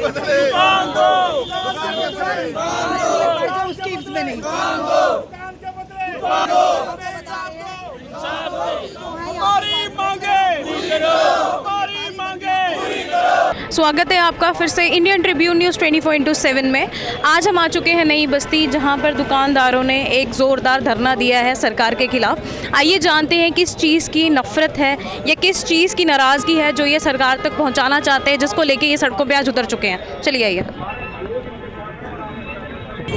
दुकान दो, उसकी इसमें नहीं। हमारी मांगे, हमारी मांगे। स्वागत है आपका फिर से इंडियन ट्रिब्यून न्यूज़ 24/7 में। आज हम आ चुके हैं नई बस्ती, जहां पर दुकानदारों ने एक ज़ोरदार धरना दिया है सरकार के खिलाफ। आइए जानते हैं किस चीज़ की नफ़रत है या किस चीज़ की नाराज़गी है जो ये सरकार तक पहुंचाना चाहते हैं, जिसको लेके ये सड़कों पे आज उतर चुके हैं। चलिए आइए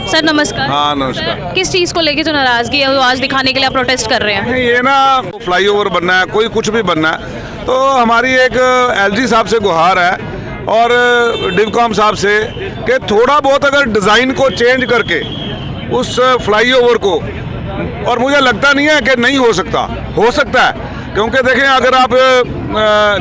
सर, नमस्कार। हाँ नमस्कार। सर, किस चीज़ को लेके जो नाराज़गी है वो आज दिखाने के लिए आप प्रोटेस्ट कर रहे हैं? ये ना फ्लाईओवर बनना है, कोई कुछ भी बनना है, तो हमारी एक एलजी साहब से गुहार है और डिवकॉम साहब से कि थोड़ा बहुत अगर डिज़ाइन को चेंज करके उस फ्लाईओवर को, और मुझे लगता नहीं है कि नहीं हो सकता है, क्योंकि देखें अगर आप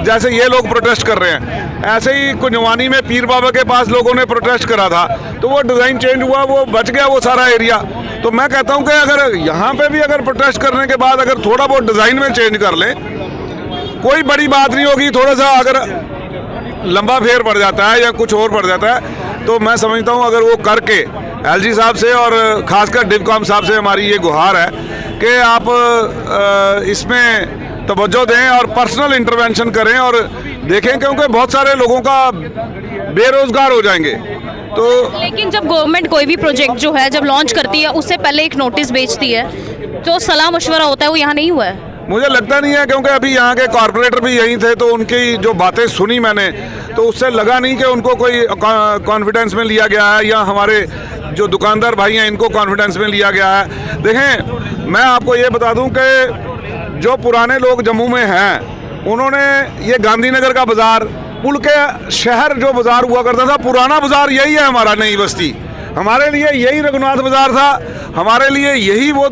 जैसे ये लोग प्रोटेस्ट कर रहे हैं, ऐसे ही कुंजवानी में पीर बाबा के पास लोगों ने प्रोटेस्ट करा था, तो वो डिज़ाइन चेंज हुआ, वो बच गया वो सारा एरिया। तो मैं कहता हूँ कि अगर यहाँ पे भी अगर प्रोटेस्ट करने के बाद अगर थोड़ा बहुत डिज़ाइन में चेंज कर लें, कोई बड़ी बात नहीं होगी। थोड़ा सा अगर लंबा फेर पड़ जाता है या कुछ और पड़ जाता है, तो मैं समझता हूँ अगर वो करके एलजी साहब से और ख़ासकर डिवकॉम साहब से हमारी ये गुहार है कि आप इसमें तवज्जो दें और पर्सनल इंटरवेंशन करें और देखें, क्योंकि बहुत सारे लोगों का बेरोजगार हो जाएंगे। तो लेकिन जब गवर्नमेंट कोई भी प्रोजेक्ट जो है जब लॉन्च करती है, उससे पहले एक नोटिस भेजती है, जो सलाह मशवरा होता है वो यहाँ नहीं हुआ है। मुझे लगता नहीं है, क्योंकि अभी यहाँ के कॉरपोरेटर भी यहीं थे, तो उनकी जो बातें सुनी मैंने, तो उससे लगा नहीं कि उनको कोई कॉन्फिडेंस में लिया गया है, या हमारे जो दुकानदार भाई हैं इनको कॉन्फिडेंस में लिया गया है। देखें, मैं आपको ये बता दूं कि जो पुराने लोग जम्मू में हैं, उन्होंने ये गांधीनगर का बाज़ार, पुल के शहर जो बाज़ार हुआ करता था, पुराना बाज़ार यही है हमारा नई बस्ती। हमारे लिए यही रघुनाथ बाज़ार था, हमारे लिए यही वो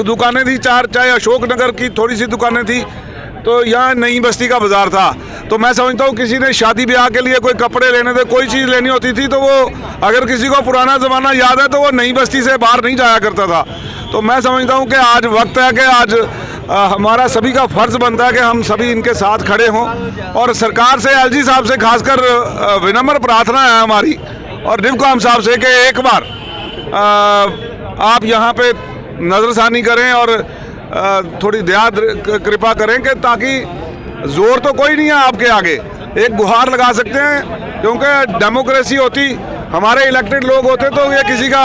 दुकानें थी चार, चाहे अशोक नगर की थोड़ी सी दुकानें थी, तो यहाँ नई बस्ती का बाज़ार था। तो मैं समझता हूँ किसी ने शादी ब्याह के लिए कोई कपड़े लेने थे, कोई चीज़ लेनी होती थी, तो वो अगर किसी को पुराना ज़माना याद है तो वो नई बस्ती से बाहर नहीं जाया करता था। तो मैं समझता हूँ कि आज वक्त है कि आज हमारा सभी का फ़र्ज़ बनता है कि हम सभी इनके साथ खड़े हों, और सरकार से, एलजी साहब से खासकर विनम्र प्रार्थना है हमारी, और डिवकॉम साहब से कि एक बार आप यहाँ पे नज़रसानी करें और थोड़ी दया कृपा करें, कि ताकि जोर तो कोई नहीं है आपके आगे, एक गुहार लगा सकते हैं, क्योंकि डेमोक्रेसी होती, हमारे इलेक्टेड लोग होते तो ये किसी का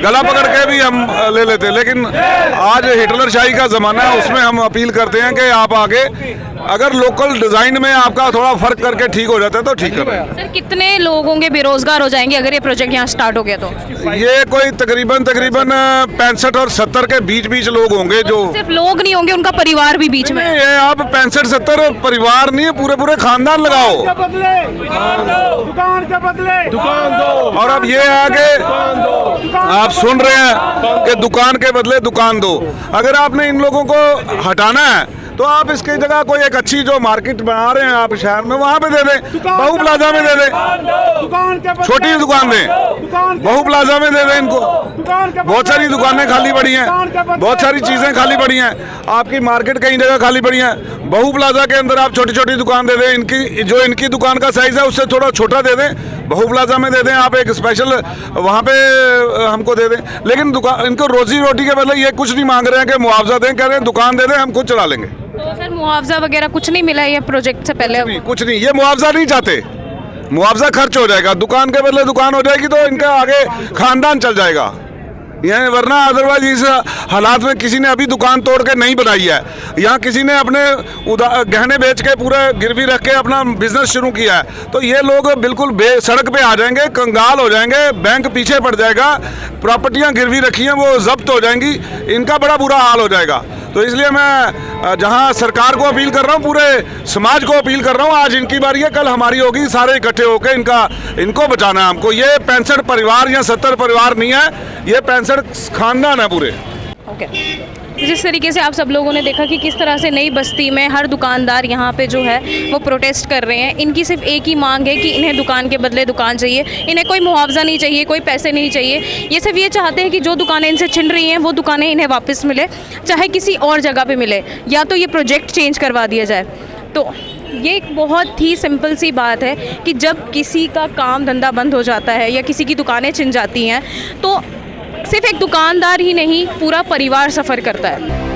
गला पकड़ के भी हम ले लेते, लेकिन आज हिटलरशाही का ज़माना है, उसमें हम अपील करते हैं कि आप आगे अगर लोकल डिज़ाइन में आपका थोड़ा फ़र्क करके ठीक हो जाता है तो ठीक है। सर, कितने लोग होंगे बेरोजगार हो जाएंगे अगर ये प्रोजेक्ट यहाँ स्टार्ट हो गया तो? ये कोई तकरीबन 65 और 70 के बीच लोग होंगे। जो सिर्फ लोग नहीं होंगे, उनका परिवार भी बीच में? ये आप 65-70 परिवार नहीं है, पूरे खानदान लगाओ, दुकान के बदले दुकान दो। और अब ये है कि आप सुन रहे हैं कि दुकान के बदले दुकान दो। अगर आपने इन लोगों को हटाना है तो आप इसकी जगह कोई एक अच्छी जो मार्केट बना रहे हैं आप शहर में, वहाँ पे दे दें, बहु प्लाजा में दे दें, छोटी दुकान दें, बहु प्लाजा में दे दें इनको। बहुत सारी दुकानें खाली पड़ी हैं, बहुत सारी चीज़ें खाली पड़ी हैं, आपकी मार्केट कई जगह खाली पड़ी हैं, बहु प्लाजा के अंदर आप छोटी छोटी दुकान दे दें, इनकी जो इनकी दुकान का साइज़ है उससे थोड़ा छोटा दे दें, बहु प्लाजा में दे दें, आप एक स्पेशल वहाँ पे हमको दे दें। लेकिन दुकान, इनको रोजी रोटी के बदले ये कुछ नहीं मांग रहे हैं कि मुआवजा दें, कह रहे हैं दुकान दे दें, हम खुद चला लेंगे। तो सर, मुआवजा वगैरह कुछ नहीं मिला है ये प्रोजेक्ट से पहले? कुछ नहीं, ये मुआवजा नहीं चाहते, मुआवजा खर्च हो जाएगा, दुकान के बदले दुकान हो जाएगी, तो इनका आगे खानदान चल जाएगा, यानी वरना अदरवाइज इस हालात में किसी ने अभी दुकान तोड़ के नहीं बनाई है, यहाँ किसी ने अपने गहने बेच के पूरा गिरवी रख के अपना बिजनेस शुरू किया है, तो ये लोग बिल्कुल सड़क पे आ जाएंगे, कंगाल हो जाएंगे, बैंक पीछे पड़ जाएगा, प्रॉपर्टियाँ गिरवी रखी हैं वो जब्त हो जाएंगी, इनका बड़ा बुरा हाल हो जाएगा। तो इसलिए मैं जहां सरकार को अपील कर रहा हूं, पूरे समाज को अपील कर रहा हूं, आज इनकी बारी है, कल हमारी होगी, सारे इकट्ठे होकर इनको बचाना है हमको। ये 65 परिवार या 70 परिवार नहीं है, ये 65 खानदान है पूरे। ओके। जिस तरीके से आप सब लोगों ने देखा कि किस तरह से नई बस्ती में हर दुकानदार यहाँ पे जो है वो प्रोटेस्ट कर रहे हैं। इनकी सिर्फ एक ही मांग है कि इन्हें दुकान के बदले दुकान चाहिए, इन्हें कोई मुआवजा नहीं चाहिए, कोई पैसे नहीं चाहिए। ये सिर्फ ये चाहते हैं कि जो दुकानें इनसे छिन रही हैं वो दुकानें इन्हें वापस मिले, चाहे किसी और जगह पे मिले, या तो ये प्रोजेक्ट चेंज करवा दिया जाए। तो ये एक बहुत ही सिंपल सी बात है कि जब किसी का काम धंधा बंद हो जाता है या किसी की दुकानें छिन जाती हैं तो सिर्फ एक दुकानदार ही नहीं, पूरा परिवार सफ़र करता है।